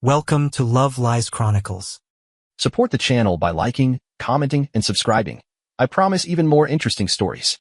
Welcome to Love Lies Chronicles. Support the channel by liking, commenting, and subscribing. I promise even more interesting stories.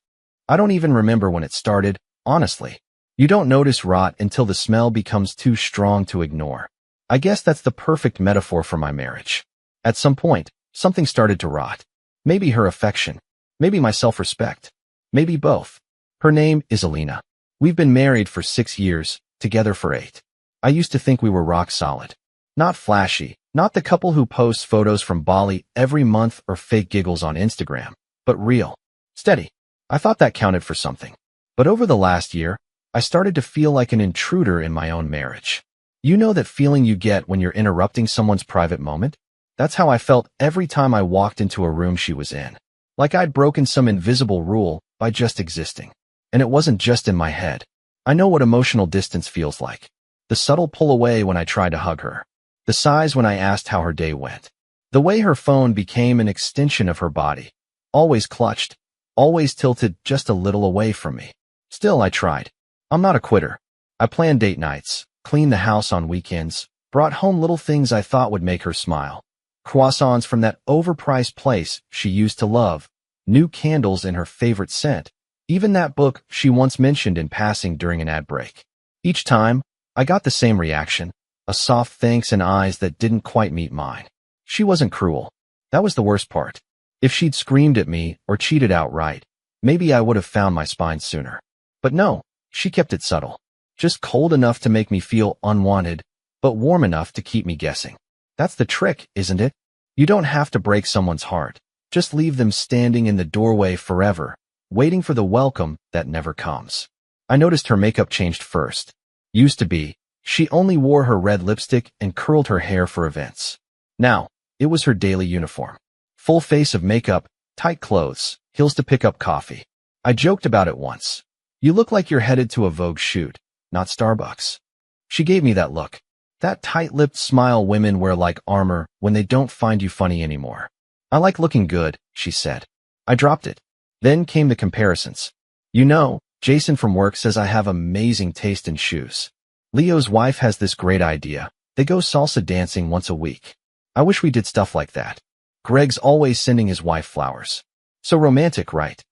I don't even remember when it started, honestly. You don't notice rot until the smell becomes too strong to ignore. I guess that's the perfect metaphor for my marriage. At some point, something started to rot. Maybe her affection. Maybe my self-respect. Maybe both. Her name is Alina. We've been married for 6 years, together for 8. I used to think we were rock solid. Not flashy, not the couple who posts photos from Bali every month or fake giggles on Instagram, but real. Steady. I thought that counted for something. But over the last year, I started to feel like an intruder in my own marriage. You know that feeling you get when you're interrupting someone's private moment? That's how I felt every time I walked into a room she was in. Like I'd broken some invisible rule by just existing. And it wasn't just in my head. I know what emotional distance feels like. The subtle pull away when I tried to hug her. The sighs when I asked how her day went. The way her phone became an extension of her body. Always clutched, always tilted just a little away from me. Still, I tried. I'm not a quitter. I planned date nights, cleaned the house on weekends, brought home little things I thought would make her smile. Croissants from that overpriced place she used to love, new candles in her favorite scent, even that book she once mentioned in passing during an ad break. Each time, I got the same reaction. A soft thanks and eyes that didn't quite meet mine. She wasn't cruel. That was the worst part. If she'd screamed at me or cheated outright, maybe I would have found my spine sooner. But no, she kept it subtle. Just cold enough to make me feel unwanted, but warm enough to keep me guessing. That's the trick, isn't it? You don't have to break someone's heart. Just leave them standing in the doorway forever, waiting for the welcome that never comes. I noticed her makeup changed first. Used to be, she only wore her red lipstick and curled her hair for events. Now, it was her daily uniform. Full face of makeup, tight clothes, heels to pick up coffee. I joked about it once. You look like you're headed to a Vogue shoot, not Starbucks. She gave me that look. That tight-lipped smile women wear like armor when they don't find you funny anymore. I like looking good, she said. I dropped it. Then came the comparisons. You know, Jason from work says I have amazing taste in shoes. Leo's wife has this great idea. They go salsa dancing once a week. I wish we did stuff like that. Greg's always sending his wife flowers. So romantic, right?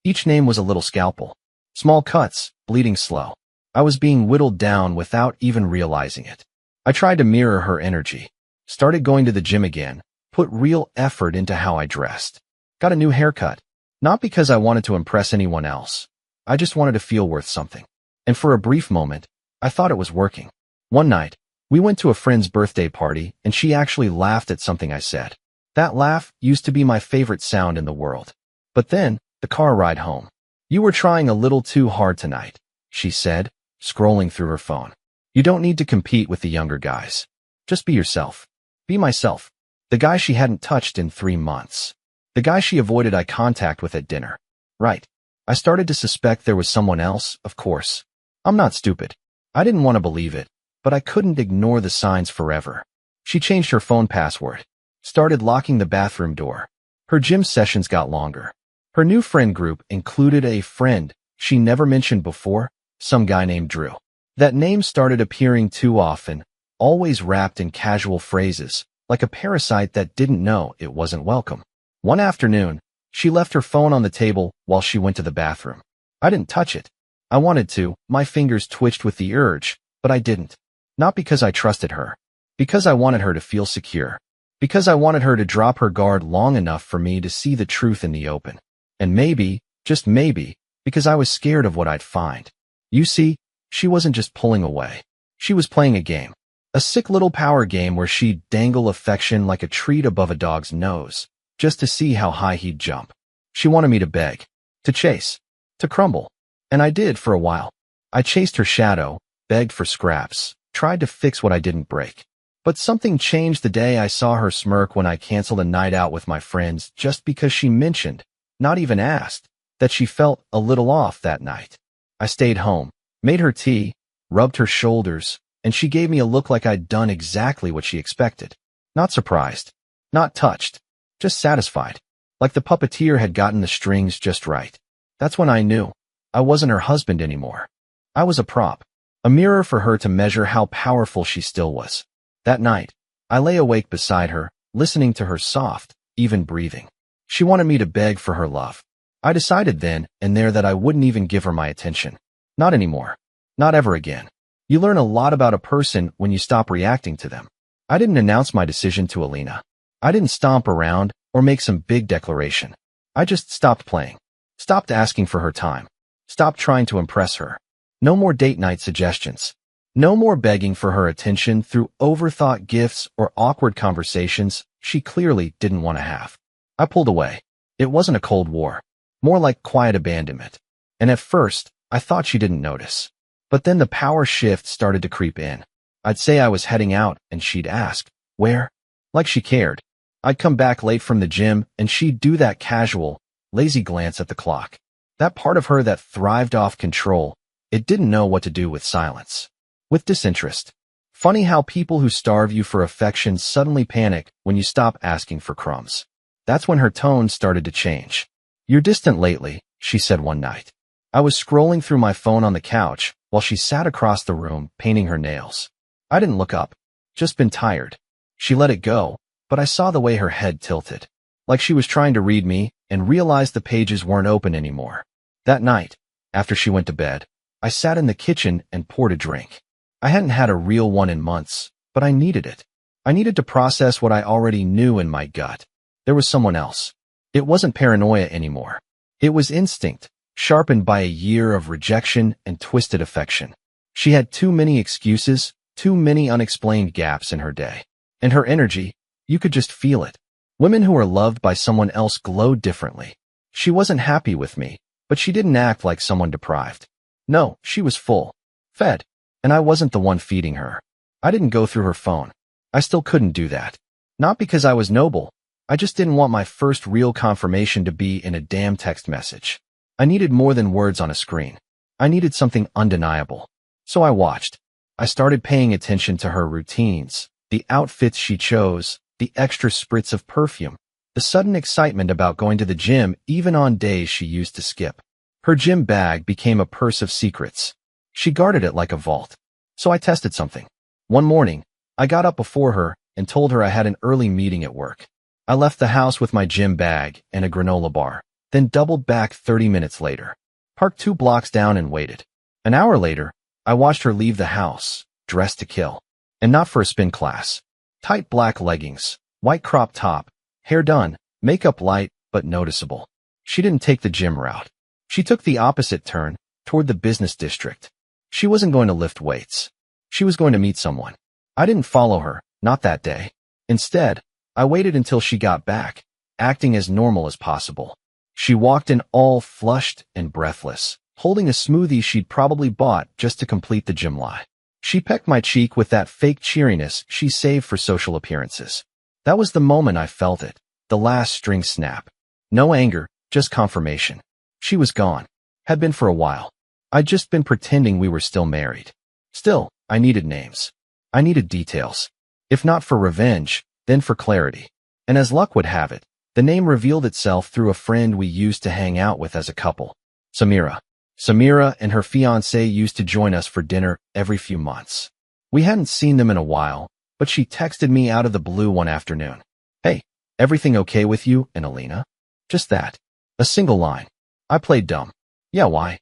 Each name was a little scalpel. Small cuts, bleeding slow. I was being whittled down without even realizing it. I tried to mirror her energy. Started going to the gym again. Put real effort into how I dressed. Got a new haircut. Not because I wanted to impress anyone else. I just wanted to feel worth something. And for a brief moment, I thought it was working. One night, we went to a friend's birthday party and she actually laughed at something I said. That laugh used to be my favorite sound in the world. But then, the car ride home. You were trying a little too hard tonight, she said, scrolling through her phone. You don't need to compete with the younger guys. Just be yourself. Be myself. The guy she hadn't touched in 3 months. The guy she avoided eye contact with at dinner. Right. I started to suspect there was someone else, of course. I'm not stupid. I didn't want to believe it, but I couldn't ignore the signs forever. She changed her phone password, started locking the bathroom door. Her gym sessions got longer. Her new friend group included a friend she never mentioned before, some guy named Drew. That name started appearing too often, always wrapped in casual phrases, like a parasite that didn't know it wasn't welcome. One afternoon, she left her phone on the table while she went to the bathroom. I didn't touch it. I wanted to, my fingers twitched with the urge, but I didn't. Not because I trusted her. Because I wanted her to feel secure. Because I wanted her to drop her guard long enough for me to see the truth in the open. And maybe, just maybe, because I was scared of what I'd find. You see, she wasn't just pulling away. She was playing a game. A sick little power game where she'd dangle affection like a treat above a dog's nose, just to see how high he'd jump. She wanted me to beg, to chase, to crumble. And I did for a while. I chased her shadow, begged for scraps, tried to fix what I didn't break. But something changed the day I saw her smirk when I canceled a night out with my friends just because she mentioned, not even asked, that she felt a little off that night. I stayed home, made her tea, rubbed her shoulders, and she gave me a look like I'd done exactly what she expected. Not surprised, not touched, just satisfied. Like the puppeteer had gotten the strings just right. That's when I knew. I wasn't her husband anymore. I was a prop, a mirror for her to measure how powerful she still was. That night, I lay awake beside her, listening to her soft, even breathing. She wanted me to beg for her love. I decided then and there that I wouldn't even give her my attention. Not anymore. Not ever again. You learn a lot about a person when you stop reacting to them. I didn't announce my decision to Alina. I didn't stomp around or make some big declaration. I just stopped playing. Stopped asking for her time. Stopped trying to impress her. No more date night suggestions. No more begging for her attention through overthought gifts or awkward conversations she clearly didn't want to have. I pulled away. It wasn't a cold war. More like quiet abandonment. And at first, I thought she didn't notice. But then the power shift started to creep in. I'd say I was heading out and she'd ask, "Where?" Like she cared. I'd come back late from the gym and she'd do that casual, lazy glance at the clock. That part of her that thrived off control, it didn't know what to do with silence. With disinterest. Funny how people who starve you for affection suddenly panic when you stop asking for crumbs. That's when her tone started to change. "You're distant lately," she said one night. I was scrolling through my phone on the couch while she sat across the room painting her nails. I didn't look up. Just been tired. She let it go, but I saw the way her head tilted. Like she was trying to read me and realized the pages weren't open anymore. That night, after she went to bed, I sat in the kitchen and poured a drink. I hadn't had a real one in months, but I needed it. I needed to process what I already knew in my gut. There was someone else. It wasn't paranoia anymore. It was instinct, sharpened by a year of rejection and twisted affection. She had too many excuses, too many unexplained gaps in her day. And her energy, you could just feel it. Women who are loved by someone else glowed differently. She wasn't happy with me, but she didn't act like someone deprived. No, she was full. Fed. And I wasn't the one feeding her. I didn't go through her phone. I still couldn't do that. Not because I was noble. I just didn't want my first real confirmation to be in a damn text message. I needed more than words on a screen. I needed something undeniable. So I watched. I started paying attention to her routines, the outfits she chose, the extra spritz of perfume, the sudden excitement about going to the gym even on days she used to skip. Her gym bag became a purse of secrets. She guarded it like a vault. So I tested something. One morning, I got up before her and told her I had an early meeting at work. I left the house with my gym bag and a granola bar, then doubled back 30 minutes later, parked 2 blocks down and waited. An hour later, I watched her leave the house, dressed to kill. And not for a spin class. Tight black leggings, white crop top, hair done, makeup light but noticeable. She didn't take the gym route. She took the opposite turn, toward the business district. She wasn't going to lift weights. She was going to meet someone. I didn't follow her, not that day. Instead, I waited until she got back, acting as normal as possible. She walked in all flushed and breathless, holding a smoothie she'd probably bought just to complete the gym lie. She pecked my cheek with that fake cheeriness she saved for social appearances. That was the moment I felt it, the last string snap. No anger, just confirmation. She was gone. Had been for a while. I'd just been pretending we were still married. Still, I needed names. I needed details. If not for revenge, then for clarity. And as luck would have it, the name revealed itself through a friend we used to hang out with as a couple. Samira. Samira and her fiancé used to join us for dinner every few months. We hadn't seen them in a while, but she texted me out of the blue one afternoon. "Hey, everything okay with you and Alina?" Just that. A single line. I played dumb. "Yeah, why?"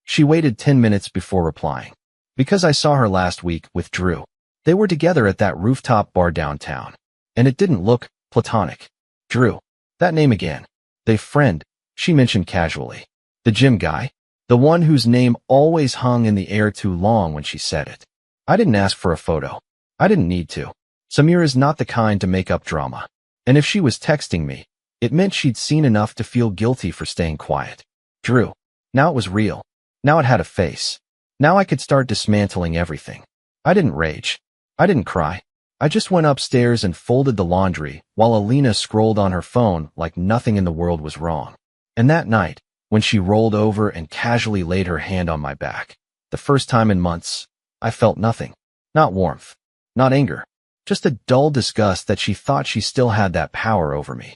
She waited 10 minutes before replying. "Because I saw her last week with Drew. They were together at that rooftop bar downtown. And it didn't look platonic." Drew. That name again. "They friend," she mentioned casually. "The gym guy?" The one whose name always hung in the air too long when she said it. I didn't ask for a photo. I didn't need to. Samira's not the kind to make up drama. And if she was texting me, it meant she'd seen enough to feel guilty for staying quiet. Drew. Now it was real. Now it had a face. Now I could start dismantling everything. I didn't rage. I didn't cry. I just went upstairs and folded the laundry while Alina scrolled on her phone like nothing in the world was wrong. And that night, when she rolled over and casually laid her hand on my back, the first time in months, I felt nothing. Not warmth. Not anger. Just a dull disgust that she thought she still had that power over me.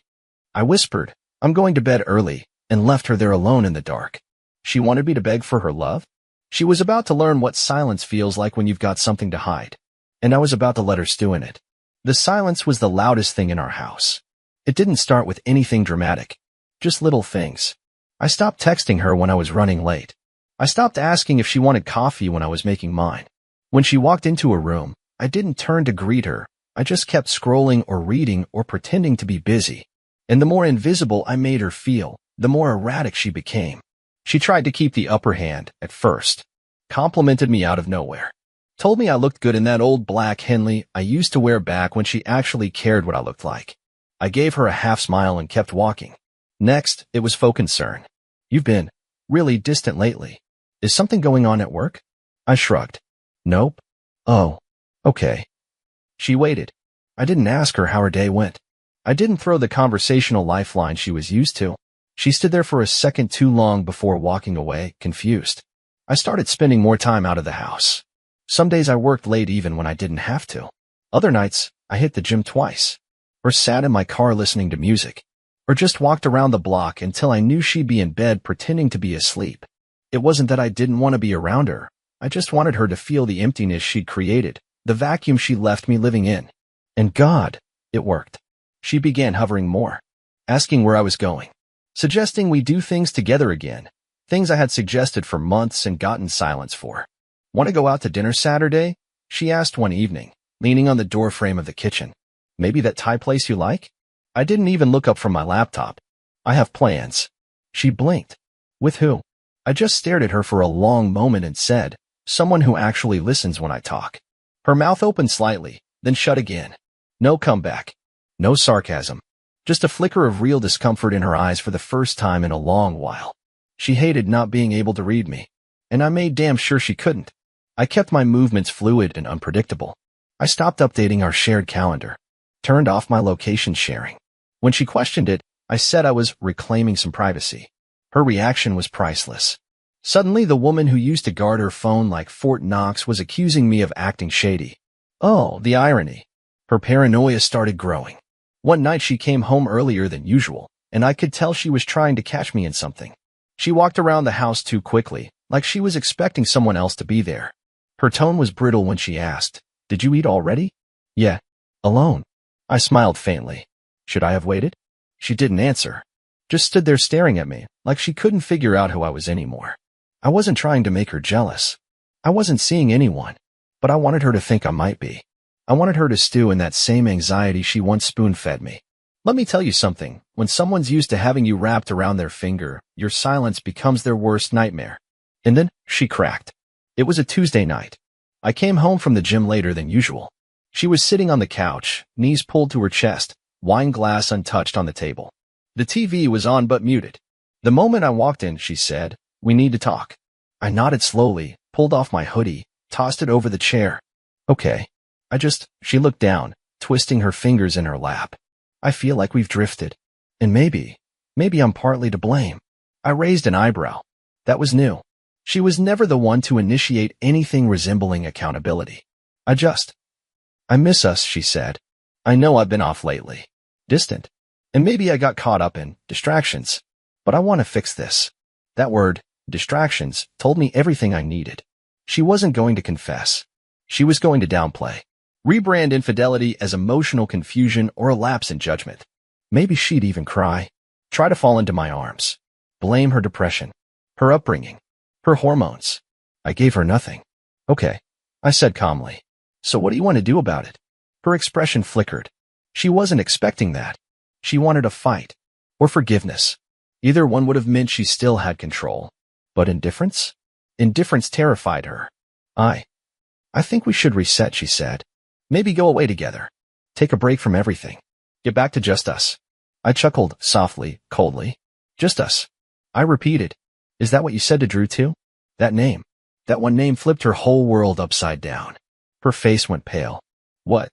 I whispered, "I'm going to bed early," and left her there alone in the dark. She wanted me to beg for her love? She was about to learn what silence feels like when you've got something to hide. And I was about to let her stew in it. The silence was the loudest thing in our house. It didn't start with anything dramatic, just little things. I stopped texting her when I was running late. I stopped asking if she wanted coffee when I was making mine. When she walked into a room, I didn't turn to greet her. I just kept scrolling or reading or pretending to be busy. And the more invisible I made her feel, the more erratic she became. She tried to keep the upper hand at first. Complimented me out of nowhere. Told me I looked good in that old black Henley I used to wear back when she actually cared what I looked like. I gave her a half smile and kept walking. Next, it was faux concern. You've been really distant lately. Is something going on at work? I shrugged. Nope. Oh, okay. She waited. I didn't ask her how her day went. I didn't throw the conversational lifeline she was used to. She stood there for a second too long before walking away, confused. I started spending more time out of the house. Some days I worked late even when I didn't have to. Other nights, I hit the gym twice, or sat in my car listening to music, or just walked around the block until I knew she'd be in bed pretending to be asleep. It wasn't that I didn't want to be around her. I just wanted her to feel the emptiness she'd created, the vacuum she left me living in. And God, it worked. She began hovering more, asking where I was going, suggesting we do things together again, things I had suggested for months and gotten silence for. Want to go out to dinner Saturday? She asked one evening, leaning on the doorframe of the kitchen. Maybe that Thai place you like? I didn't even look up from my laptop. I have plans. She blinked. With who? I just stared at her for a long moment and said, someone who actually listens when I talk. Her mouth opened slightly, then shut again. No comeback. No sarcasm. Just a flicker of real discomfort in her eyes for the first time in a long while. She hated not being able to read me, and I made damn sure she couldn't. I kept my movements fluid and unpredictable. I stopped updating our shared calendar, turned off my location sharing. When she questioned it, I said I was reclaiming some privacy. Her reaction was priceless. Suddenly, the woman who used to guard her phone like Fort Knox was accusing me of acting shady. Oh, the irony. Her paranoia started growing. One night she came home earlier than usual, and I could tell she was trying to catch me in something. She walked around the house too quickly, like she was expecting someone else to be there. Her tone was brittle when she asked, "Did you eat already?" "Yeah. Alone." I smiled faintly. Should I have waited? She didn't answer. Just stood there staring at me, like she couldn't figure out who I was anymore. I wasn't trying to make her jealous. I wasn't seeing anyone, but I wanted her to think I might be. I wanted her to stew in that same anxiety she once spoon-fed me. Let me tell you something. When someone's used to having you wrapped around their finger, your silence becomes their worst nightmare. And then she cracked. It was a Tuesday night. I came home from the gym later than usual. She was sitting on the couch, knees pulled to her chest, wine glass untouched on the table. The TV was on but muted. The moment I walked in, she said, "We need to talk." I nodded slowly, pulled off my hoodie, tossed it over the chair. Okay. She looked down, twisting her fingers in her lap. I feel like we've drifted. And maybe I'm partly to blame. I raised an eyebrow. That was new. She was never the one to initiate anything resembling accountability. I miss us, she said. I know I've been off lately. Distant. And maybe I got caught up in distractions. But I want to fix this. That word, distractions, told me everything I needed. She wasn't going to confess. She was going to downplay. Rebrand infidelity as emotional confusion or a lapse in judgment. Maybe she'd even cry. Try to fall into my arms. Blame her depression. Her upbringing. Her hormones. I gave her nothing. Okay, I said calmly. So what do you want to do about it? Her expression flickered. She wasn't expecting that. She wanted a fight. Or forgiveness. Either one would have meant she still had control. But indifference? Indifference terrified her. I think we should reset, she said. Maybe go away together. Take a break from everything. Get back to just us. I chuckled softly, coldly. Just us. I repeated. Is that what you said to Drew too? That name. That one name flipped her whole world upside down. Her face went pale. What?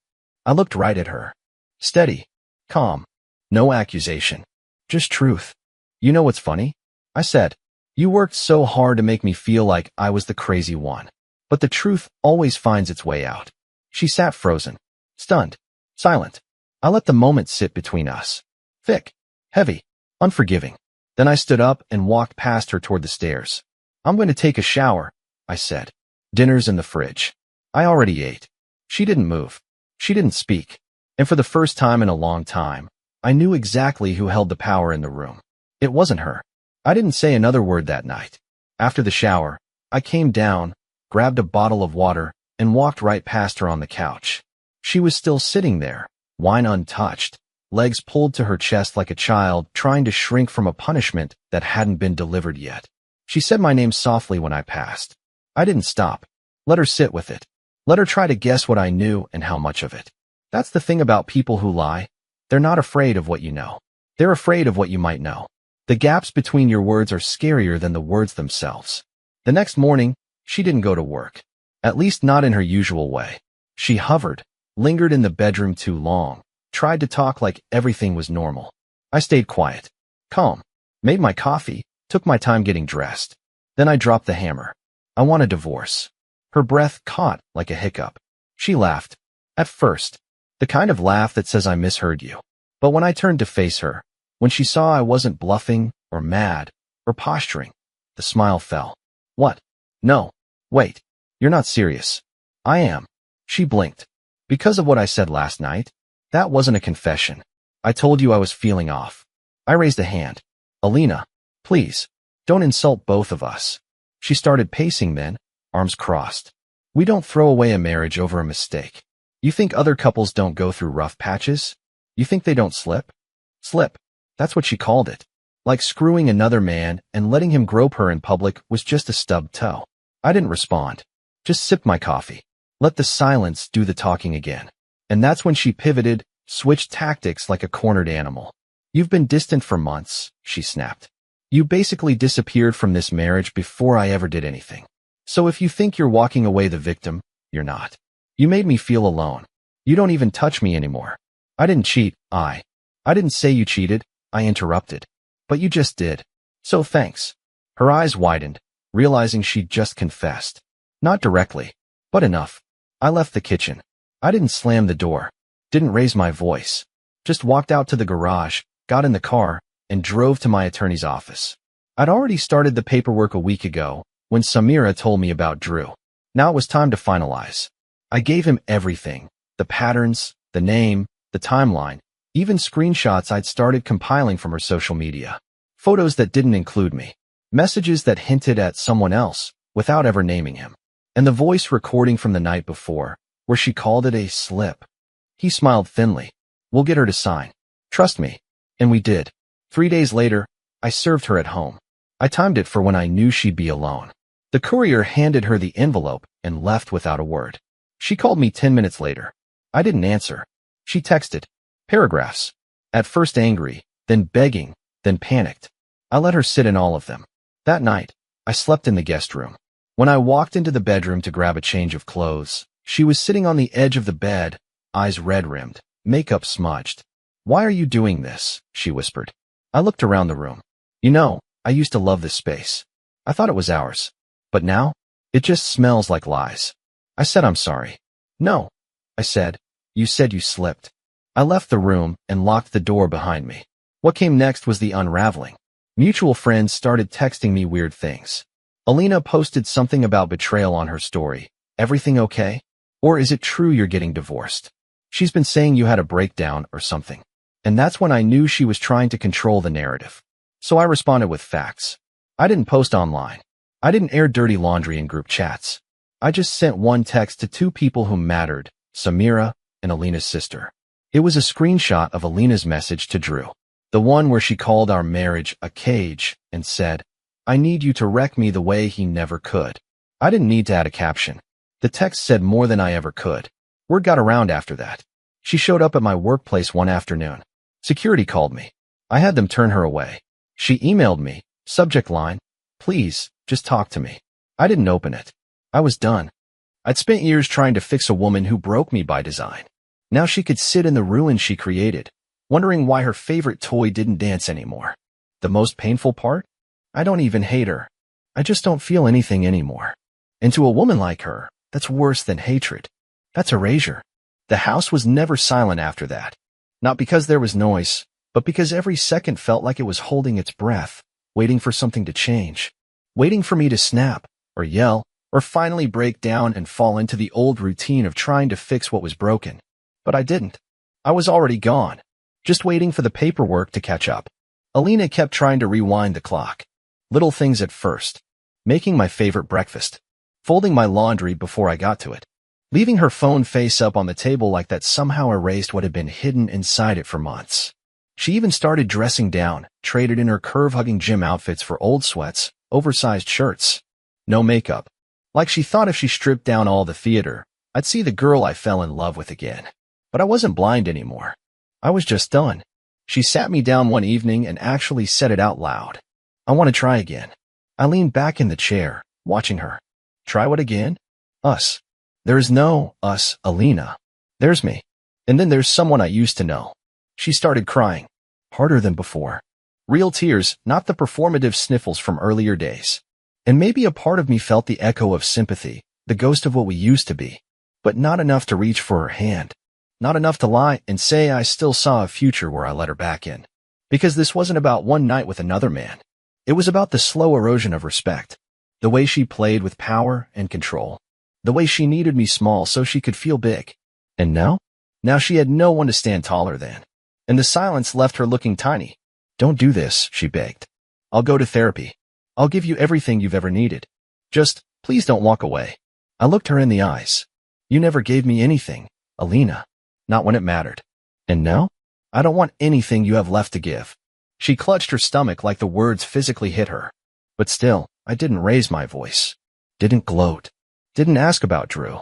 I looked right at her. Steady. Calm. No accusation. Just truth. You know what's funny? I said. You worked so hard to make me feel like I was the crazy one. But the truth always finds its way out. She sat frozen. Stunned. Silent. I let the moment sit between us. Thick. Heavy. Unforgiving. Then I stood up and walked past her toward the stairs. I'm going to take a shower, I said. Dinner's in the fridge. I already ate. She didn't move. She didn't speak. And for the first time in a long time, I knew exactly who held the power in the room. It wasn't her. I didn't say another word that night. After the shower, I came down, grabbed a bottle of water, and walked right past her on the couch. She was still sitting there, wine untouched, legs pulled to her chest like a child trying to shrink from a punishment that hadn't been delivered yet. She said my name softly when I passed. I didn't stop. Let her sit with it. Let her try to guess what I knew and how much of it. That's the thing about people who lie. They're not afraid of what you know. They're afraid of what you might know. The gaps between your words are scarier than the words themselves. The next morning, she didn't go to work. At least not in her usual way. She hovered, lingered in the bedroom too long, tried to talk like everything was normal. I stayed quiet, calm, made my coffee, took my time getting dressed. Then I dropped the hammer. I want a divorce. Her breath caught like a hiccup. She laughed. At first, the kind of laugh that says I misheard you. But when I turned to face her, when she saw I wasn't bluffing or mad or posturing, the smile fell. What? No. Wait. You're not serious. I am. She blinked. Because of what I said last night? That wasn't a confession. I told you I was feeling off. I raised a hand. Alina, please, don't insult both of us. She started pacing then, arms crossed. We don't throw away a marriage over a mistake. You think other couples don't go through rough patches? You think they don't slip? Slip. That's what she called it. Like screwing another man and letting him grope her in public was just a stubbed toe. I didn't respond. Just sipped my coffee. Let the silence do the talking again. And that's when she pivoted, switched tactics like a cornered animal. You've been distant for months, she snapped. You basically disappeared from this marriage before I ever did anything. So if you think you're walking away the victim, you're not. You made me feel alone. You don't even touch me anymore. I didn't cheat, I didn't say you cheated, I interrupted. But you just did. So thanks. Her eyes widened, realizing she'd just confessed. Not directly, but enough. I left the kitchen. I didn't slam the door, didn't raise my voice. Just walked out to the garage, got in the car, and drove to my attorney's office. I'd already started the paperwork a week ago when Samira told me about Drew. Now it was time to finalize. I gave him everything. The patterns, the name, the timeline, even screenshots I'd started compiling from her social media. Photos that didn't include me. Messages that hinted at someone else without ever naming him. And the voice recording from the night before, where she called it a slip. He smiled thinly. We'll get her to sign. Trust me. And we did. 3 days later, I served her at home. I timed it for when I knew she'd be alone. The courier handed her the envelope and left without a word. She called me 10 minutes later. I didn't answer. She texted. Paragraphs. At first angry, then begging, then panicked. I let her sit in all of them. That night, I slept in the guest room. When I walked into the bedroom to grab a change of clothes, she was sitting on the edge of the bed, eyes red-rimmed, makeup smudged. Why are you doing this? She whispered. I looked around the room. You know, I used to love this space. I thought it was ours. But now, it just smells like lies. I said I'm sorry. No, I said. You said you slipped. I left the room and locked the door behind me. What came next was the unraveling. Mutual friends started texting me weird things. Alina posted something about betrayal on her story. Everything okay? Or is it true you're getting divorced? She's been saying you had a breakdown or something. And that's when I knew she was trying to control the narrative. So I responded with facts. I didn't post online. I didn't air dirty laundry in group chats. I just sent one text to two people who mattered, Samira and Alina's sister. It was a screenshot of Alina's message to Drew. The one where she called our marriage a cage and said, I need you to wreck me the way he never could. I didn't need to add a caption. The text said more than I ever could. Word got around after that. She showed up at my workplace one afternoon. Security called me. I had them turn her away. She emailed me, subject line, please, just talk to me. I didn't open it. I was done. I'd spent years trying to fix a woman who broke me by design. Now she could sit in the ruin she created, wondering why her favorite toy didn't dance anymore. The most painful part? I don't even hate her. I just don't feel anything anymore. And to a woman like her, that's worse than hatred. That's erasure. The house was never silent after that. Not because there was noise, but because every second felt like it was holding its breath, waiting for something to change. Waiting for me to snap, or yell, or finally break down and fall into the old routine of trying to fix what was broken. But I didn't. I was already gone, just waiting for the paperwork to catch up. Alina kept trying to rewind the clock. Little things at first. Making my favorite breakfast. Folding my laundry before I got to it. Leaving her phone face up on the table like that somehow erased what had been hidden inside it for months. She even started dressing down, traded in her curve-hugging gym outfits for old sweats, oversized shirts. No makeup. Like she thought if she stripped down all the theater, I'd see the girl I fell in love with again. But I wasn't blind anymore. I was just done. She sat me down one evening and actually said it out loud. I want to try again. I leaned back in the chair, watching her. Try what again? Us. There is no us, Alina. There's me. And then there's someone I used to know. She started crying. Harder than before. Real tears, not the performative sniffles from earlier days. And maybe a part of me felt the echo of sympathy, the ghost of what we used to be. But not enough to reach for her hand. Not enough to lie and say I still saw a future where I let her back in. Because this wasn't about one night with another man. It was about the slow erosion of respect. The way she played with power and control. The way she needed me small so she could feel big. And now? Now she had no one to stand taller than. And the silence left her looking tiny. Don't do this, she begged. I'll go to therapy. I'll give you everything you've ever needed. Just, please don't walk away. I looked her in the eyes. You never gave me anything, Alina. Not when it mattered. And now? I don't want anything you have left to give. She clutched her stomach like the words physically hit her. But still, I didn't raise my voice. Didn't gloat. Didn't ask about Drew.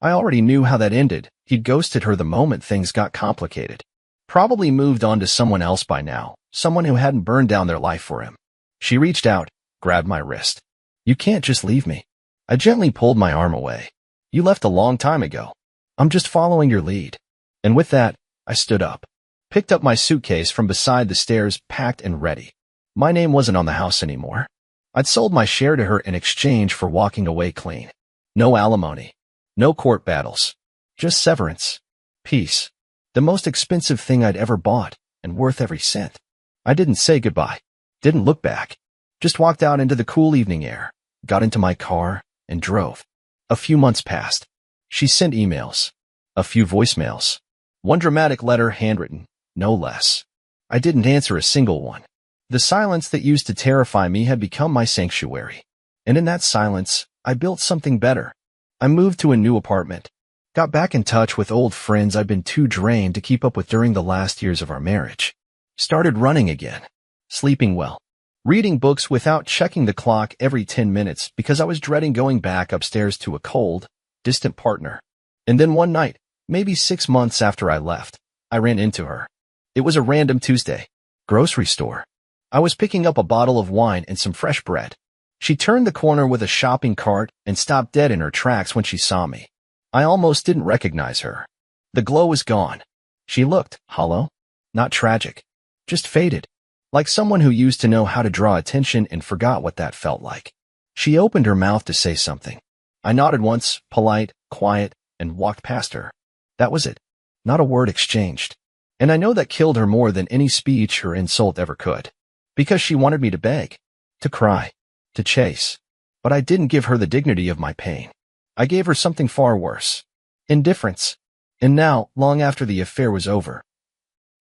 I already knew how that ended. He'd ghosted her the moment things got complicated. Probably moved on to someone else by now, someone who hadn't burned down their life for him. She reached out, grabbed my wrist. You can't just leave me. I gently pulled my arm away. You left a long time ago. I'm just following your lead. And with that, I stood up. Picked up my suitcase from beside the stairs, packed and ready. My name wasn't on the house anymore. I'd sold my share to her in exchange for walking away clean. No alimony. No court battles. Just severance. Peace. The most expensive thing I'd ever bought, and worth every cent. I didn't say goodbye. Didn't look back. Just walked out into the cool evening air, got into my car, and drove. A few months passed. She sent emails. A few voicemails. One dramatic letter handwritten, no less. I didn't answer a single one. The silence that used to terrify me had become my sanctuary. And in that silence, I built something better. I moved to a new apartment. Got back in touch with old friends I'd been too drained to keep up with during the last years of our marriage. Started running again. Sleeping well. Reading books without checking the clock every 10 minutes because I was dreading going back upstairs to a cold, distant partner. And then one night, maybe 6 months after I left, I ran into her. It was a random Tuesday. Grocery store. I was picking up a bottle of wine and some fresh bread. She turned the corner with a shopping cart and stopped dead in her tracks when she saw me. I almost didn't recognize her. The glow was gone. She looked hollow, not tragic, just faded, like someone who used to know how to draw attention and forgot what that felt like. She opened her mouth to say something. I nodded once, polite, quiet, and walked past her. That was it. Not a word exchanged. And I know that killed her more than any speech or insult ever could. Because she wanted me to beg, to cry, to chase. But I didn't give her the dignity of my pain. I gave her something far worse. Indifference. And now, long after the affair was over,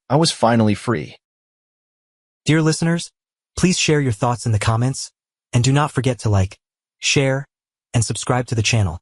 I was finally free. Dear listeners, please share your thoughts in the comments, and do not forget to like, share, and subscribe to the channel.